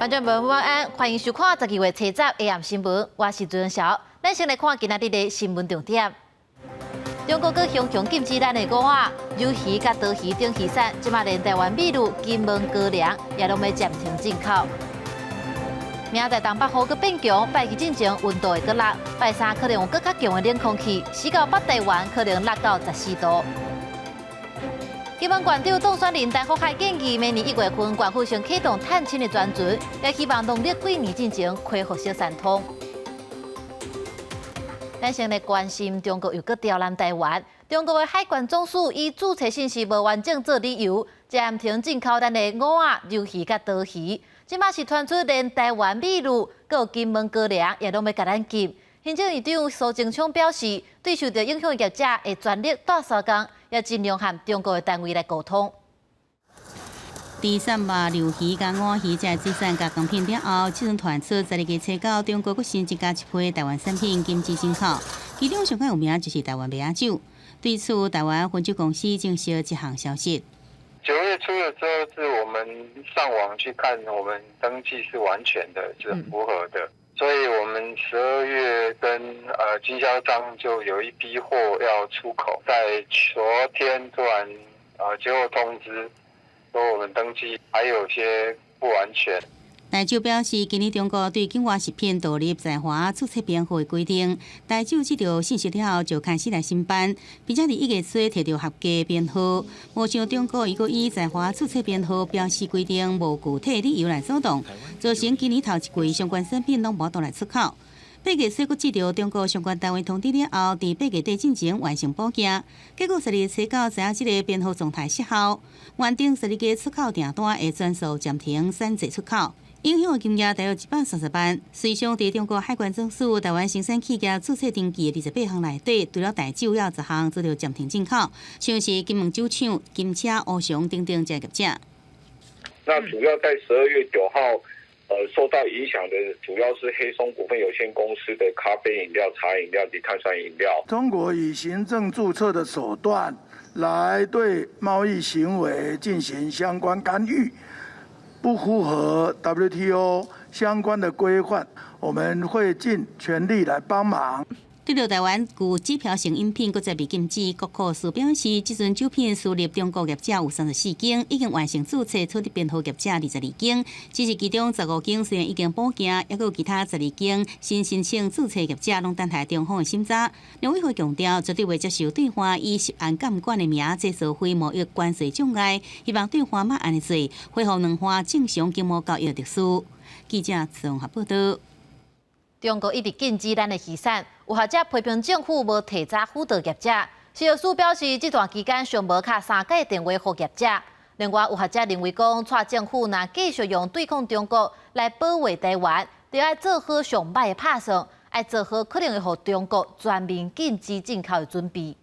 观众朋友晚安，欢迎收看12月7日 AM 新闻，我是朱晓。咱先来看今仔日的新闻重点。中国搁强强禁止咱的五仔、鲈鱼、甲刀鱼等鱼产，即马连台湾米鲈、金门、高粱也拢要暂停进口。明仔东北风搁变强，拜二进前温度会搁落，拜三可能有搁较强的冷空气，西到北台湾可能落到14度。金门县长董选林台福还建议，明年1月份县府先启动探亲的专船，也希望农历过年进前恢复小三通。咱先来关心中国又搁刁难台湾，中国的海关总署以注册信息无完整做理由，暂停进口咱的蚵仔、鲈鱼甲刀鱼。即马是传出连台湾米鲈、搁有金门高粱也拢要甲咱禁。行政院长苏贞昌表示，对受到影响业者会全力带沙工，也尽量和中国的单位来沟通。第三把鲈鱼、甲蚵仔鱼这水产加工品了后，即阵传出12月初9，中国佫新增加一批台湾产品禁止进口，其中上较有名就是台湾梅亚酒。对此，台湾分酒公司证实一项消息：9月初了之后，是我们上网去看，我们登记是完全的，是符合的。所以我们12月跟经销商就有一批货要出口，在昨天突然接获通知，说我们登记还有些不完全。台酒表示，今年中国对境外食品导入在华注册编号的规定，台酒接到信息了后就开始来申办，并且伫1月初摕到合格编号。无像中国伊个以在华注册编号标示规定无具体理由来阻挡，造成今年头一季相关产品拢无倒来出口。8月初，佫接到中国相关单位通知了后，伫8月底进前完成补件，结果12月初9知影即个编号状态失效，原定12月出口订单会全数暂停产值出口。影响的金额大约130万。随上伫中国海关总署台湾生产企业注册登记的28项内底，除了台酒，也有10项做到暂停进口，像是金门酒厂、金车、乌熊等等这业者。那主要在12月9号，受到影响的主要是黑松股份有限公司的咖啡饮料、茶饮料及碳酸饮料。中国以行政注册的手段来对贸易行为进行相关干预。不符合 WTO 相关的规范，我们会尽全力来帮忙。对着台湾具指标性饮品搁再被禁止，国科司表示，即阵酒品输入中国业者有34间，已经完成注册土地编号业者22间，只是其中15间虽然已经补件，还有其他12间新申请注册业者拢等待中方的审查。农委会强调，绝对袂接受对方以涉案监管的名制造非贸易关税障碍，希望对方莫安尼做，恢复两方正常经贸交易的特殊。记者综合报道。中国一直禁止咱的渔产，有学者批评政府无提早辅导业者。食药署表示，这段期间尚无敲3个电话给业者。另外，有学者认为讲，蔡政府若继续用对抗中国来保卫台湾，就要做好上歹的拍算，要做好可能会予中国全面禁止进口的准备。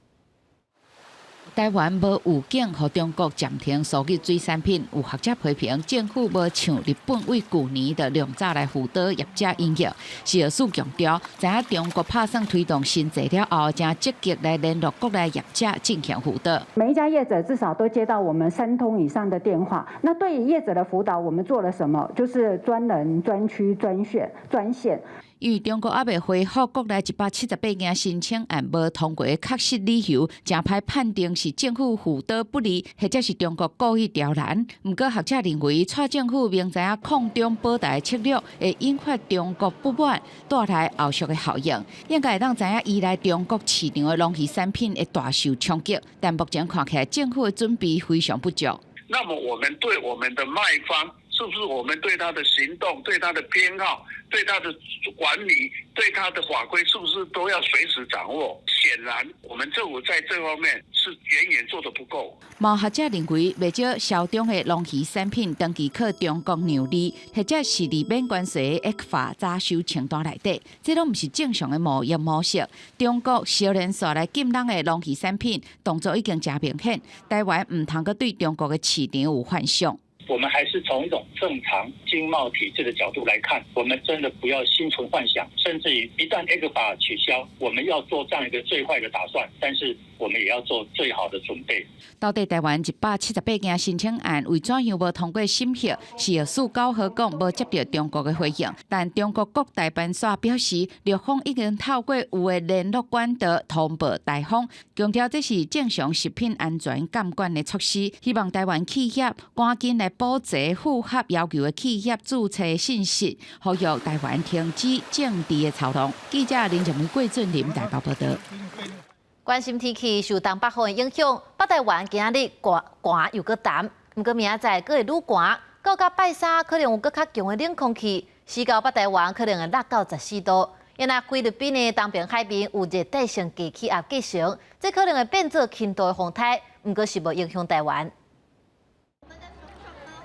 台湾无有境和中国暂停所有水产品，有学者批评政府无像日本为去年的量早来辅导业者营业。食药署强调，知影中国拍算推动新制了后，正积极来联络国内业者进行辅导。每一家业者至少都接到我们3通以上的电话。那对于业者的辅导，我们做了什么？就是专人、专区、专线。因为中国还未回复国内178件申请案无通过的确实理由，正派判定是政府辅导不力，或者是中国故意刁难。不过学者认为，蔡政府明知影抗中保台策略会引发中国不满，带来后续的效应，应该会当知影依赖中国市场的农渔产品会大受冲击。但目前看起来，政府的准备非常不足。那么我们对我们的卖方，是不是我们对他的行动、对他的偏好、对他的管理、对他的法规，是不是都要随时掌握？显然，我们政府在这方面是远远做得不够。毛学者认为，未少小中的农渔产品登记靠中国让利，或者是利免关税的恶法早收清单内底，这拢不是正常的贸易模式。中国小连续来禁咱的农渔产品，动作已经真明显。台湾唔通阁对中国的市场有幻想。我们还是从一种正常经贸体制的角度来看，我们真的不要心存幻想，甚至于一旦 ECFA 取消，我们要做这样一个最坏的打算，但是我们也要做最好的准备。到底台湾178件申请案为怎样无通过审核，是由49号讲无接到中国的回应，但中国各大办所表示，陆方已经透过有的联络管道通报台方，强调这是正常食品安全监管的措施，希望台湾企业赶紧来补齐符合要求的企业注册信息，呼吁台湾停止政治的操弄。记者林正梅、桂俊林台北报道。关心天气，受东北风的影响，北台湾今日寒又搁淡，不过明仔载搁会愈寒，到拜三可能有搁较强的冷空气，西到北台湾可能会落到14度。因为菲律宾的东边海边有热带性低气压继承，这可能会变做轻度的风台，不过是无影响台湾。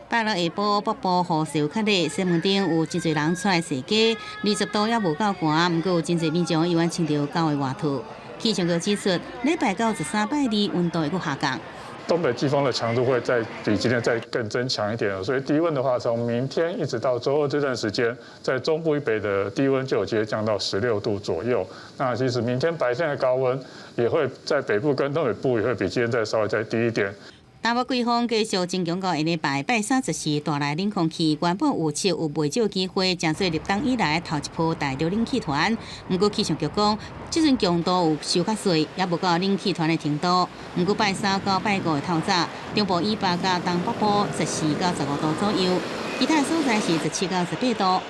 拜六下晡，北部雨势较热，西门町有真侪人出来踅街，20度也无够寒，不过有真侪民众意愿穿着厚的外套。气象局指出，礼拜到13、拜2温度会搁下降。东北季风的强度会比今天再更增强一点，所以低温的话，从明天一直到周二这段时间，在中部以北的低温就有机会降到16度左右。那其实明天白天的高温也会在北部跟东北部也会比今天再稍微再低一点。台北季风继续增强到下礼拜三就是大来冷空气，原本预测有袂少机会降做入冬以来头一波大流冷气团。不过气象局讲，这阵强度有收较细，也无到冷气团的程度。不过拜三到拜5的透早，中部以北甲东北部14到15度左右，其他所在是17到18度。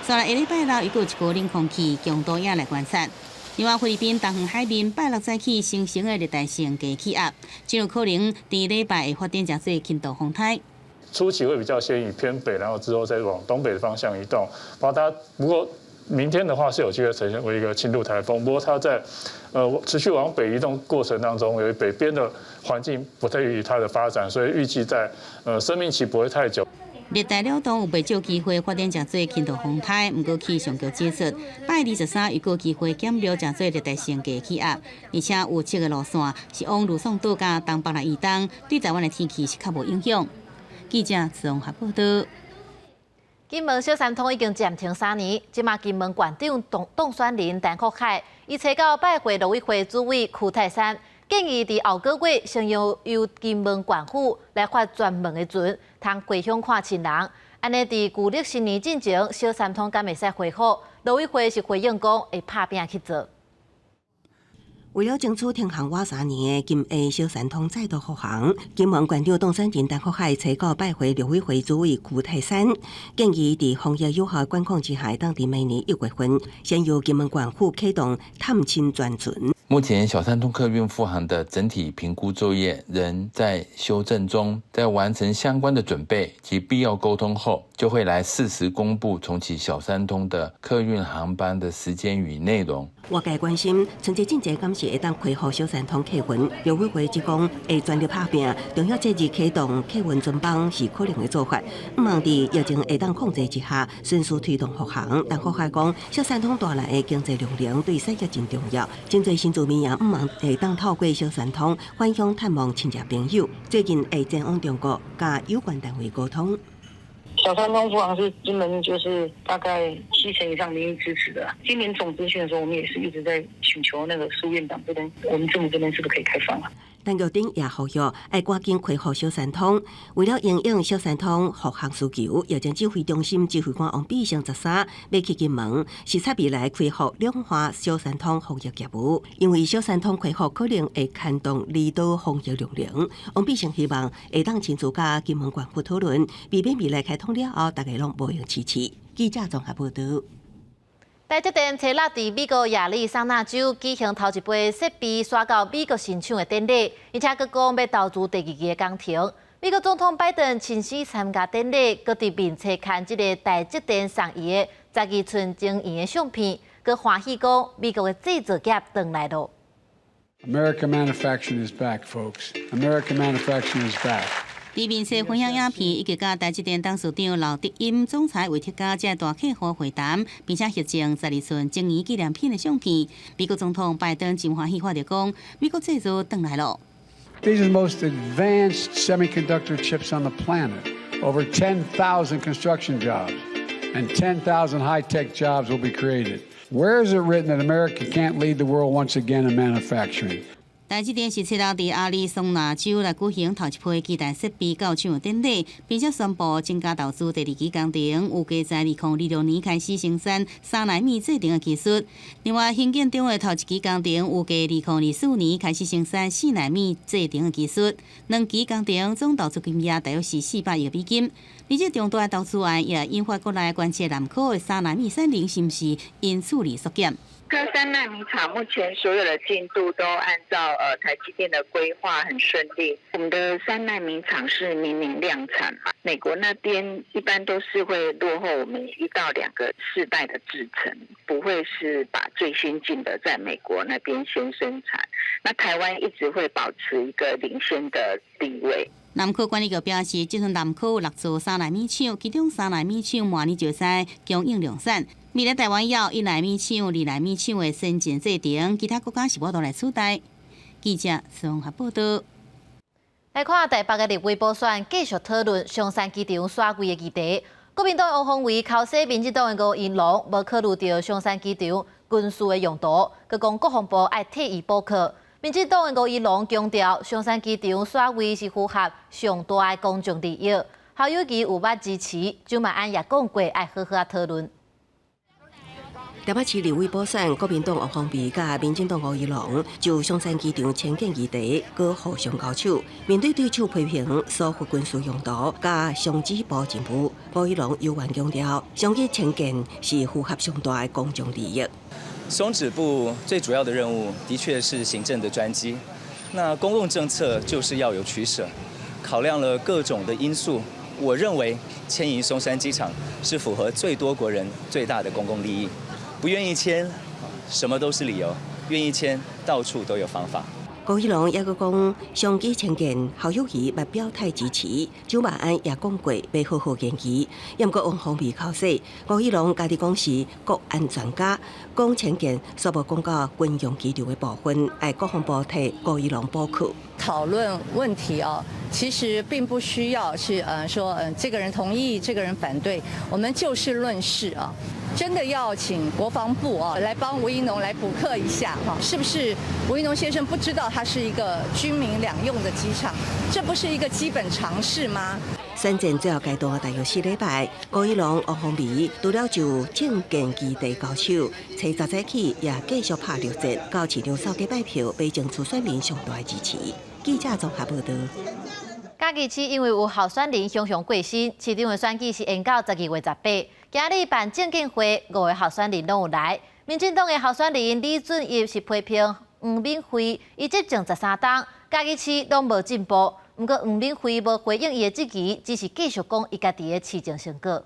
再来下礼拜六又有一股冷空气强度也来观察。另外，菲律宾东方海面拜六早起形成的热带性低气压，真有可能伫礼拜会发展成做轻度风台。初期会比较先以偏北，然后之后再往东北的方向移动。不过明天的话是有机会呈现为一个轻度台风，不过它在持续往北移动过程当中，由于北边的环境不利于它的发展，所以预计在生命期不会太久。热带扰动有袂少机会发展成做轻度风台，不过气象局指出，拜23又有机会减弱成做热带性低气压，而且有7个路线是往吕宋岛甲东北来移动，对台湾的天气是较无影响。记者自鸿报道。金门小三通已经暂停3年，即马金门县长董选人陈福海，伊找到拜会陆委会主委屈泰山。建议伫后个月，先由金门县府来发专门的船，通归乡看亲人。安尼伫旧历新年进前，小三通敢会使恢复？陆委会是回应讲会拍拼去做。为了争取停航我3年的金 A 小三通再度复航，金门县长董选人陈福海找到拜会陆委会主委屈泰山，建议伫防疫有效管控之下，当伫明年1月份，先由金门县府启动探亲专船。目前小三通客运复航的整体评估作业仍在修正中，在完成相关的准备及必要沟通后，就会来适时公布重启小三通的客运航班的时间与内容。外界关心春节进节敢是会当恢复小三通客运，陆委会只讲会全力拍拼，重要节日启动客运专班是可能的做法。望伫疫情会当控制之下，迅速推动复航。但福海讲，小三通带来的经济容量对产业真重要，真侪新住民也毋望会当透过小三通返乡探望亲戚朋友。最近会前往中国，甲有关单位沟通。小三通复航是金门就是大概70%以上民意支持的。今年总咨询的时候，我们也是一直在请求那个苏院长这边，我们政府这边是不是可以开放啊？但玉丁也呼吁要赶紧恢复小三通，为了应应小三通复航需求，疫情指挥中心指挥官王必胜13要去金门，视察未来恢复两化小三通防疫业务。因为小三通恢复可能会牵动离岛防疫容量，王必胜希望会当亲自甲金门县府讨论，避免未来开通了后，大家拢无用支持。记者综合报道。台积电车落伫美国亚利桑那州举行头一杯设备刷到美国新厂的典礼，而且佮讲要投资第2期的工程。美国总统拜登亲自参加典礼，佮伫面册看这个台积电送伊的12寸晶圆的相片，佮欢喜讲美国的制造业回来咯。American manufacturing is back, folks. American manufacturing is back. 伫面册分享影片，以及甲台积电董事长刘德音总裁为特家这大客户会谈，并且合照12寸晶圆纪念品的相片。美国总统拜登真欢喜发着讲，美国制造回来咯。These are the most advanced semiconductor chips on the planet. over 10,000 construction jobs, and 10,000 high-tech jobs will be created. Where is it written that America can't lead the world once again in manufacturing? 台积电是切到伫亚利桑那州来举行头一批基台设备到场典礼，并且宣布增加投资第二期工程，预计在2026年开始生产3奈米制程的技术。另外，兴建中的头一期工程预计2024年开始生产4奈米制程的技术。两期工程总投资金额大约是400亿美金。而这重大的投资案也引发国内关切南科的3奈米产能是不是因处理缩减？这3奈米厂目前所有的进度都按照台积电的规划很顺利。我们的3奈米厂是明年量产嘛，美国那边一般都是会落后我们1到2个世代的制程，不会是把最先进的在美国那边先生产。那台湾一直会保持一个领先的地位。南科管理局表示，这阵南科有6座3奈米厂，其中3奈米厂明年就使供应量产。未来台湾也有1奈米厂、2奈米厂的先进制程，其他国家是无都来取代。记者宋合报道。来看台北的立委补选，继续讨论松山机场耍柜的议题。国民党王宏伟敲洗民进党的吴怡农，无考虑到松山机场军事的用途，佮讲国防部爱替伊补课。民进党的吴怡农强调，松山机场耍柜是符合上大的公众利益，校友期有捌支持，蒋万安也讲过爱好好讨论。台北市立委补选，国民党王宏伟甲民进党吴怡农就松山机场迁建议题，佮互相交手。面对对手批评疏忽军事用途，甲双指部进步，吴怡农犹原强调，上机迁建是符合上大的公众利益。松指部最主要的任务，的确是行政的专机。那公共政策就是要有取舍，考量了各种的因素。我认为迁移松山机场是符合最多国人最大的公共利益。不愿意迁，什么都是理由；愿意迁，到处都有方法。吴怡农也佮讲，上机迁建校友期目表态支持，蒋万安也讲过要好好研究。也毋过王宏伟考试，吴怡农家己讲是国安专家，讲迁建所无讲到军用机场的部分，爱国防部替吴怡农补课。讨论问题其实并不需要是说这个人同意，这个人反对，我们就事论事真的要请国防部来帮吴怡农来补课一下是不是吴怡农先生不知道它是一个军民两用的机场，这不是一个基本常识吗？选战最后阶段大约4礼拜，吴怡农、王宏伟除了就政见基地交手，从10早起也继续拍6折，到市场扫街拜票，被争取选民上大的支持。记者综合报道。嘉义市因为有候选人雄雄过身，市长的选举是延到12月18。今日办政见会，5个候选人拢有来。民进党的候选人李准义是批评黄敏惠，伊执政13党，嘉义市拢无进步。不过黄敏惠无回应伊的质疑，只是继续讲伊家己的市政成果。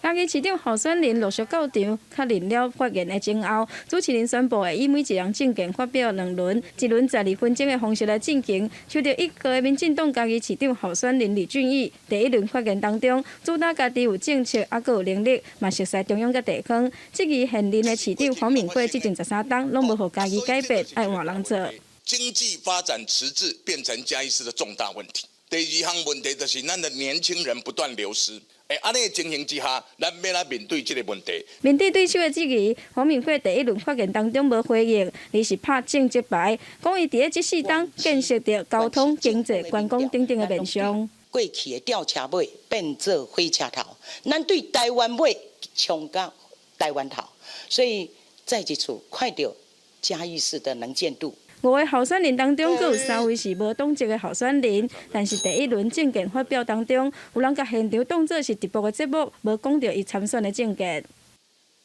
嘉义市长候选人陆续到场，确认了发言的前后，主持人宣布会以每一人政见发表2轮，一轮12分钟的方式来进行。抽到1个的民进党嘉义市长候选人李俊义，第1轮发言当中，主打家己有政策，还佫有能力，嘛熟悉中央甲地方。质疑现任的市长黄敏惠执政13党，拢无互嘉义改变，爱换人做。经济发展迟滞变成嘉义市的重大问题。第2项问题就是咱的年轻人不断流失。安尼情形之下，咱要来面对这个问题。面对对手的质疑，黄敏惠第1轮发言当中无回应，而是拍政绩牌，讲伊伫这4党建设着交通、经济、观光等等的面向。过去的吊车尾变做火车头，咱对台湾尾冲到台湾头，所以再一次看到嘉义市的能见度。5位候选人当中，佫有3位是无党籍的候选人，但是第1轮政见发表当中，有人甲现场当作是直播的节目，无讲到伊参选的政见。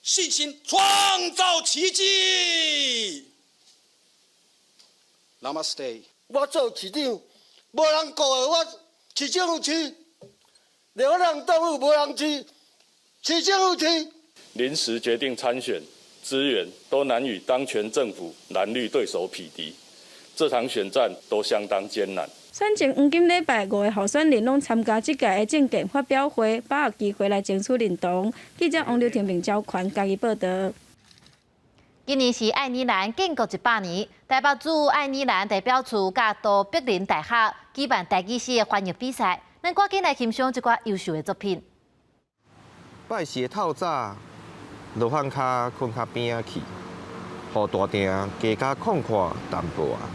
信心创造奇迹。Namaste。我做市长，无人顾的，我市政府市，连我人动物无人市政府市。临时决定参选。资源都难与当权政府蓝绿对手匹敌，这场选战都相当艰难。选前黄金礼拜，5个候选人拢参加这届的政见发表会，把握机会来争取认同。记者王刘婷并交款嘉义报道。今年是爱尔兰建国100年，台北驻爱尔兰代表处甲杜柏林大学举办台语诗的翻译比赛。咱赶紧来欣赏一寡优秀的作品。拜时透早，落饭骹困较边仔去，互大厅加较空旷淡薄啊。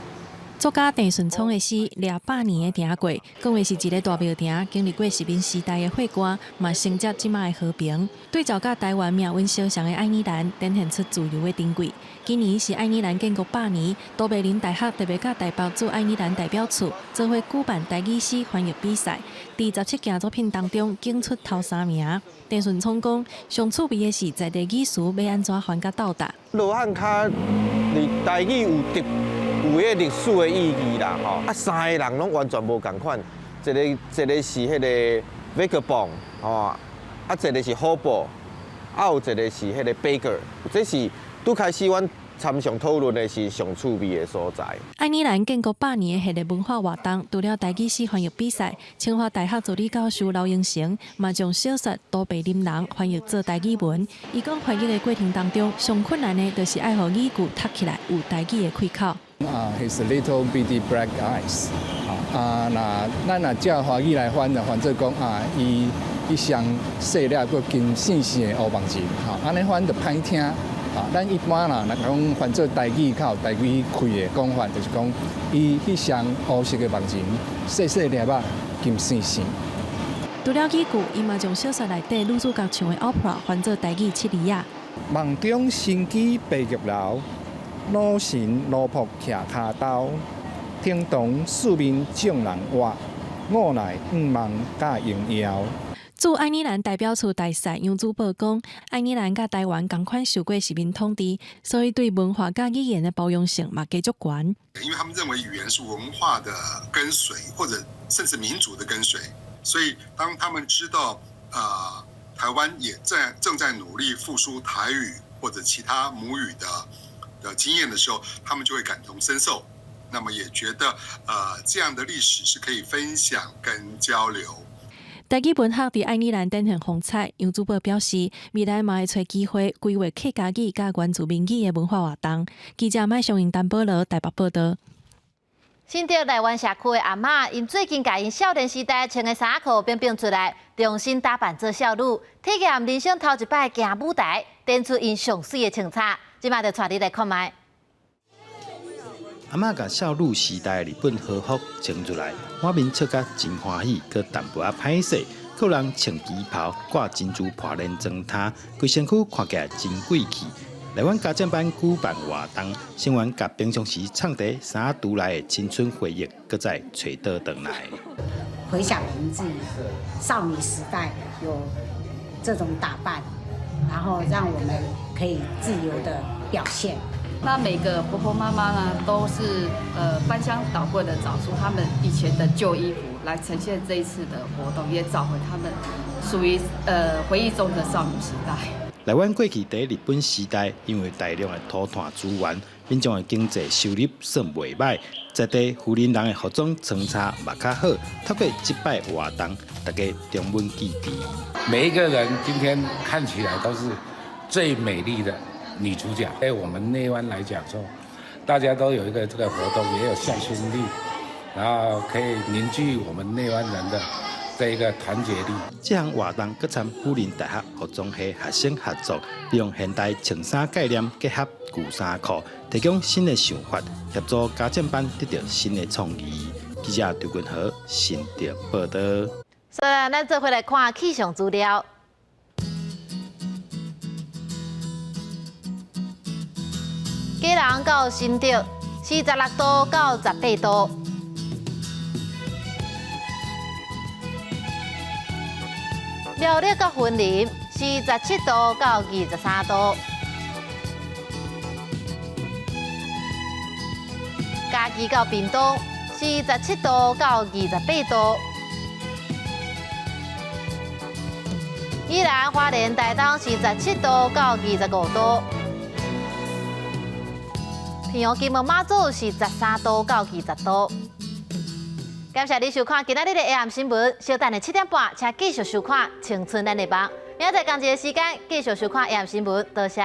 作家郑顺聪的诗《掠100年的鼎柜》，讲的是一个大庙埕经历过殖民时代的火关，嘛承接即卖的和平。对照甲台湾命运相像的爱尔兰，展现出自由的珍贵。今年是爱尔兰建国100年，都柏林大学特别甲台北驻爱尔兰代表处做伙举办台语诗翻译比赛，在17件作品当中竞出头3名。郑顺聪讲，上趣味的是在地语词要安怎翻甲斗达。罗汉卡，你台语有迄历史的意义啦，吼！啊，三个人拢完全无共款，一个是迄个 vagabond， 吼，啊，一个是 hobo， 啊，有一个是迄个 beggar， 这是拄开始阮参详讨论的是上趣味的所在。爱尔兰建国100年的系列文化活动，除了台语诗翻译比赛，清华大学助理教授刘英成嘛将小说《都柏林人》翻译做台语文。伊讲翻译的过程当中，上困难的就是爱互语句读起来有台语的开口。His little bitty black eyes。那咱若照华语来翻，就翻做讲伊双细粒个金细细的乌目睛，安尼翻就歹听。咱一般啦，若讲翻做台语较有台语开的讲法，就是讲伊迄双乌色的目睛，细细粒仔，金细细。除了语句，伊嘛将小说内底女主角唱的 opera 翻做台语7字仔。梦中神机白玉楼。老神罗仆徛骹兜，听堂四面众人话，我来5望甲应邀。驻爱尔兰代表处大使杨祖宝讲，爱尔兰甲台湾同款受过殖民统治，所以对文化甲语言的包容性嘛加足悬。因为他们认为语言是文化的跟随，或者甚至民族的跟随，所以当他们知道台湾也正在努力复苏台语或者其他母语的经验的时候，他们就会感同身受，那么也觉得这样的历史是可以分享跟交流。台语文学伫爱尔兰展现风采，杨祖宝表示，未来嘛会找机会规划客家语甲原住民语的文化活动。记者麦尚英丹保罗台北报道。新竹台湾社区的阿嬷，因最近甲因少年时代穿的衫裤变出来，重新打扮做少女，体验人生头一摆行舞台，展出因上水的清采。即马就带你来看卖。阿嬷甲少女时代的日本和服穿出来，画面笑甲真欢喜，佮淡薄仔歹势。个人穿旗袍，挂珍珠破链装塔，规身躯看起来真贵气。台湾家政班举办活动，成员甲平常时唱在衫拄来的青春回忆，搁再找倒转来。回想我们自己少女时代有这种打扮。然后让我们可以自由的表现。那每个婆婆妈妈呢，都是翻箱倒柜的找出他们以前的旧衣服，来呈现这一次的活动，也找回他们属于回忆中的少女时代。台湾过去在日本时代，因为大量的土炭资源，民众的经济收入算袂歹，在地富人人的服装穿插嘛较好。透过这摆活动，大家重温记忆。每一个人今天看起来都是最美丽的女主角。在我们内湾来讲说，大家都有一个这个活动，也有向心力，然后可以凝聚我们内湾人的这一个团结力。这项活动佮参辅仁大学服装系学生合作，利用现代穿衫概念结合旧衫裤，提供新的想法，协助家政班得到新的创意。记者刘君豪新竹报道。所以，咱做回来看气象资料。基隆到新竹46度到18度，苗栗到云林47度到23度，嘉义到屏东47度到28度。宜兰花莲台东47度到25度，平阳金门马祖13度到20度。感谢你收看今仔日的 AM 新闻，稍等的7点半，请继续收看《青春咱的梦》。明仔载同一个时间继续收看 AM 新闻，多谢。